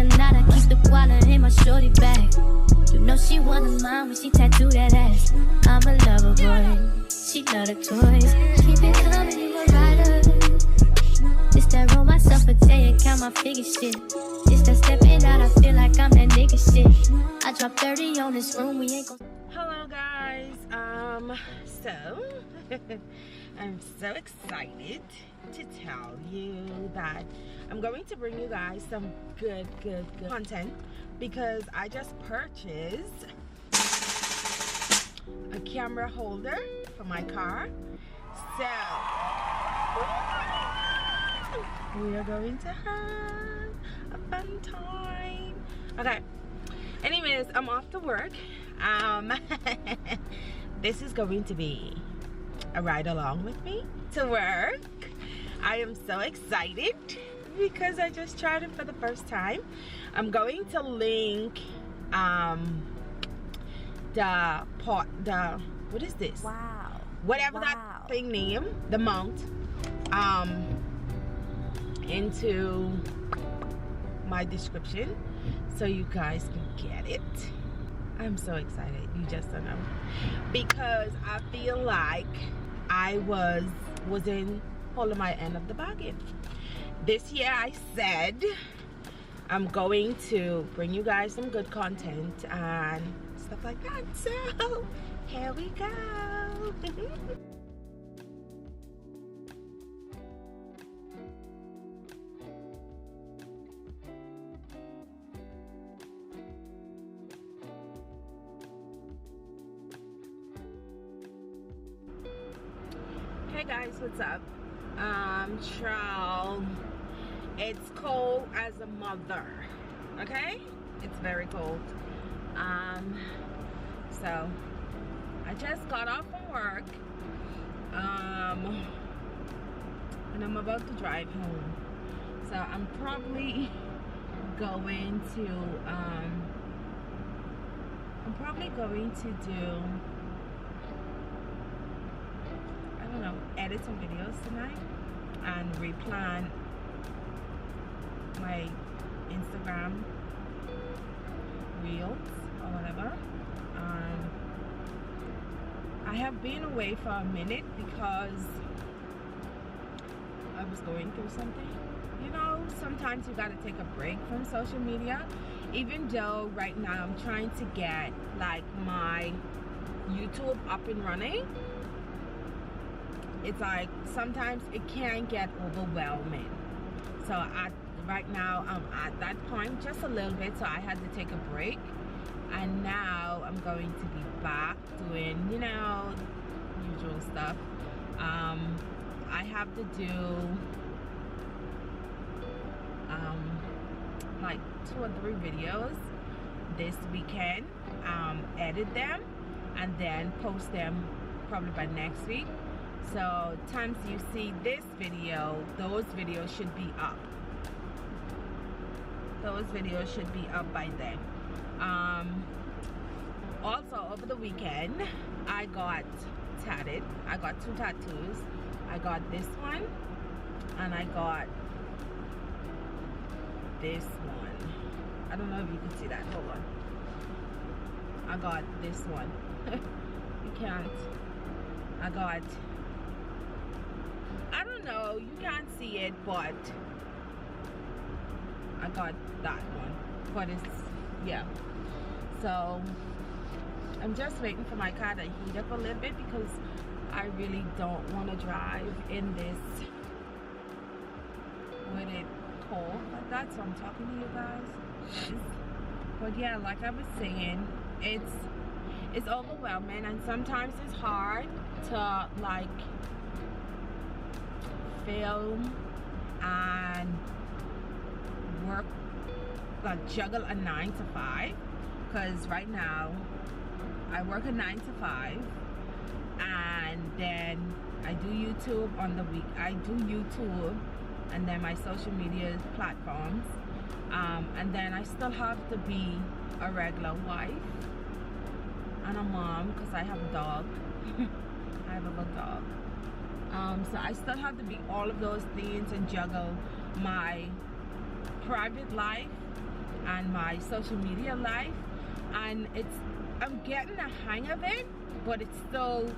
tonight. I keep the koala in my shorty bag. You know she wanna mine when she tattooed that ass. I'm a lover boy, she love the toys. Keep it coming, you a rider. This that roll myself a day and count my figure shit. This that stepping out, I feel like I'm that nigga shit. I drop 30 on this room, we ain't gon'. Hello guys, so I'm so excited to tell you that I'm going to bring you guys some good content because I just purchased a camera holder for my car. So we are going to have a fun time. Okay, anyways, I'm off to work. This is going to be a ride along with me to work. I am so excited because I just tried it for the first time. I'm going to link what is this? Wow. Whatever that thing name, the mount, into my description so you guys can get it. I'm so excited, you just don't know, because I feel like I wasn't holding my end of the bargain. This year I said I'm going to bring you guys some good content and stuff like that, so here we go. Hey guys, what's up? Child, it's cold as a mother, okay? It's very cold. So I just got off from work, and I'm about to drive home. So I'm probably going to do, I don't know, edit some videos tonight and replan my Instagram reels or whatever. I have been away for a minute because I was going through something. You know, sometimes you gotta take a break from social media. Even though right now I'm trying to get like my YouTube up and running, it's like sometimes it can get overwhelming. So right now I'm at that point just a little bit, so I had to take a break, and now I'm going to be back doing, you know, usual stuff. I have to do like 2 or 3 videos this weekend, edit them and then post them probably by next week. So times you see this video, those videos should be up. Those videos should be up by then. Also over the weekend I got tatted. I got 2 tattoos. I got this one and I got this one. I don't know if you can see that. Hold on. I got this one. You can't. I don't know, you can't see it, but I got that one. But it's, yeah. So I'm just waiting for my car to heat up a little bit because I really don't want to drive in this with it cold like that. So I'm talking to you guys. But yeah, like I was saying, it's overwhelming, and sometimes it's hard to like film and work, like juggle a 9 to 5, because right now I work a 9 to 5 and then I do YouTube on the week. I do YouTube and then my social media platforms, and then I still have to be a regular wife and a mom because I have a dog. I have a little dog. So I still have to be all of those things and juggle my private life and my social media life, and I'm getting the hang of it, but it's still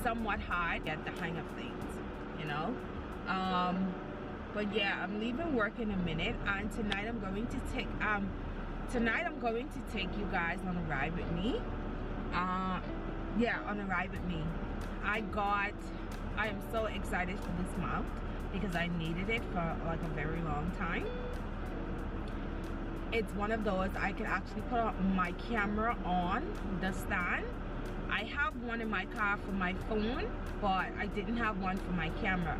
somewhat hard to get the hang of things, you know. But yeah, I'm leaving work in a minute, and tonight I'm going to take you guys on a ride with me. Yeah, on a ride with me. I am so excited for this mount because I needed it for like a very long time. It's one of those I can actually put my camera on the stand. I have one in my car for my phone, but I didn't have one for my camera.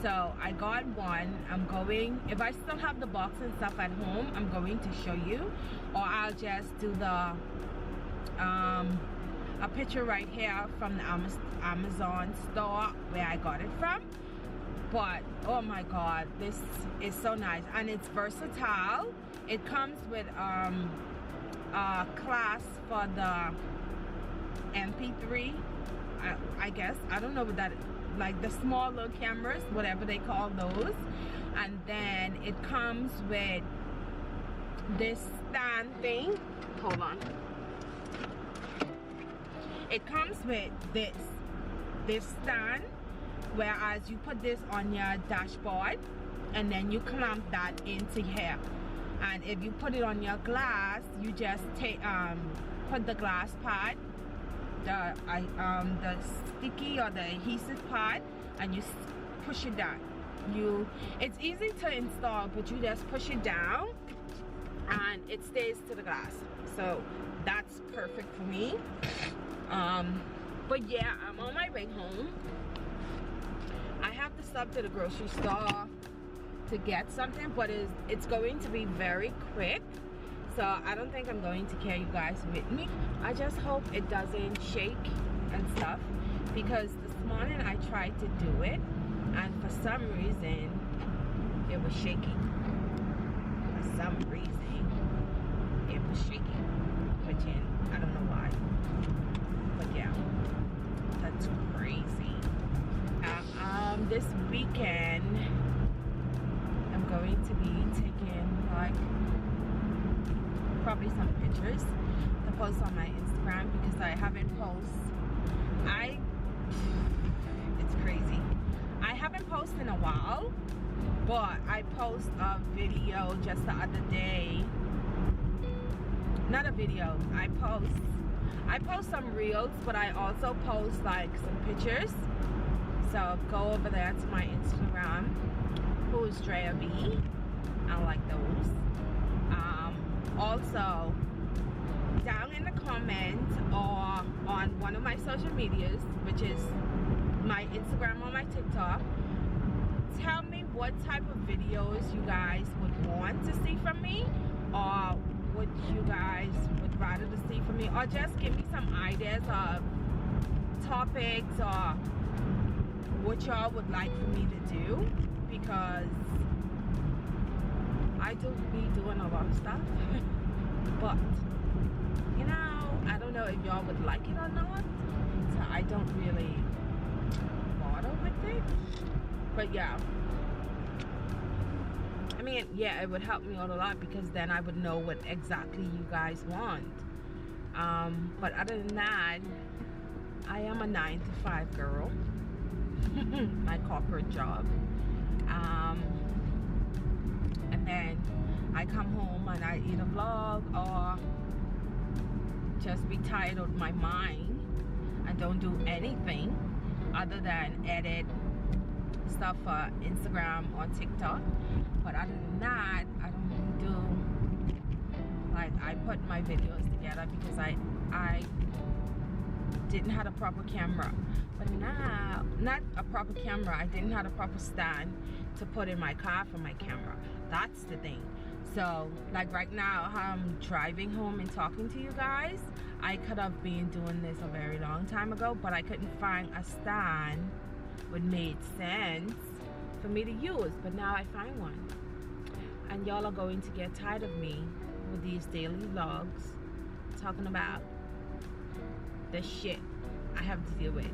So I got one. I'm going, if I still have the box and stuff at home, I'm going to show you, or I'll just do the a picture right here from the Amazon store where I got it from. But oh my god, this is so nice, and it's versatile. It comes with a class for the MP3, I guess. I don't know what that is. Like the small little cameras, whatever they call those. And then it comes with this stand thing. Hold on. It comes with this stand, whereas you put this on your dashboard and then you clamp that into here. And if you put it on your glass, you just take put the glass pad, the sticky or the adhesive pad, and you push it down. It's easy to install, but you just push it down and it stays to the glass. So that's perfect for me. But yeah, I'm on my way home. I have to stop to the grocery store to get something, but it's going to be very quick, so I don't think I'm going to carry you guys with me. I just hope it doesn't shake and stuff, because this morning I tried to do it and for some reason it was shaking. For some reason it was shaking, which I don't know why, but yeah, that's crazy. This weekend I'm going to be taking like probably some pictures to post on my Instagram, because I haven't it's crazy. I haven't posted in a while, but I post a video just the other day. Not a video, I post some reels, but I also post like some pictures. So go over there to my Instagram, whoisdriab. I like those. Also, down in the comments or on one of my social medias, which is my Instagram or my TikTok, tell me what type of videos you guys would want to see from me, or what you guys would rather to see from me, or just give me some ideas of topics or what y'all would like for me to do, because I do be doing a lot of stuff. But you know, I don't know if y'all would like it or not, so I don't really bother with it. But yeah, I mean, yeah, it would help me out a lot, because then I would know what exactly you guys want. But other than that, I am a 9-to-5 girl. My corporate job, and then I come home and I either vlog or just be tired of my mind and don't do anything other than edit stuff for Instagram or TikTok. But other than that, I don't really do, like, I put my videos together because I didn't have a proper camera. But now, not a proper camera, I didn't have a proper stand to put in my car for my camera. That's the thing. So, like right now, I'm driving home and talking to you guys. I could have been doing this a very long time ago, but I couldn't find a stand that made sense for me to use. But now I find one. And y'all are going to get tired of me with these daily vlogs talking about the shit I have to deal with.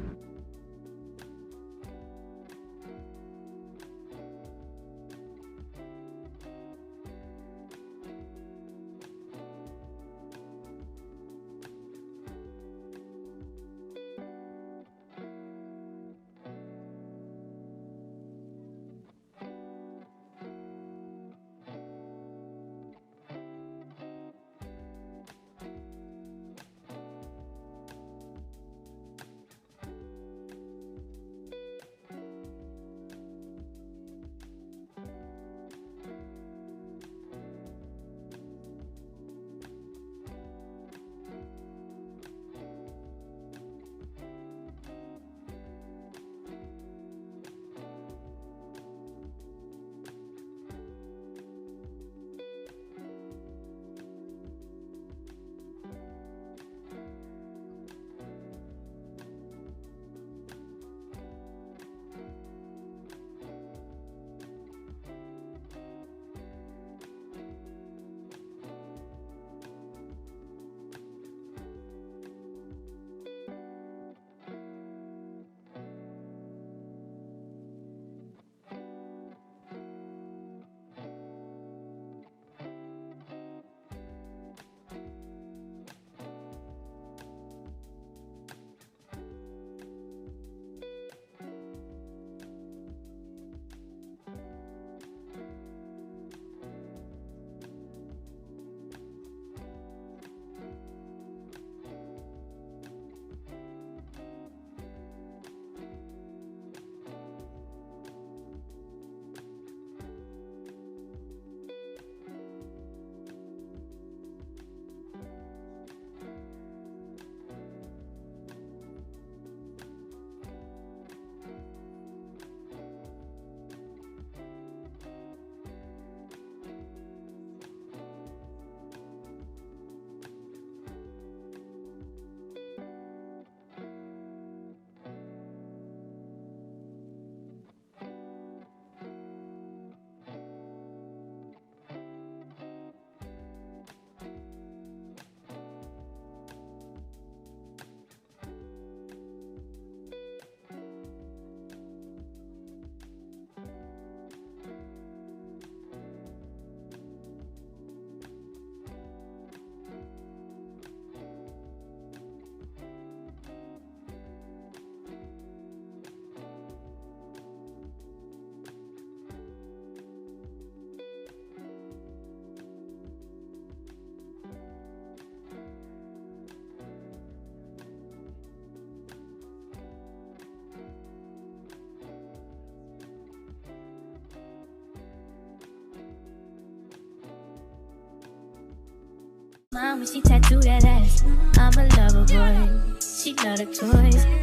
Mom, when she tattooed that ass. I'm a lover boy. She love the toys.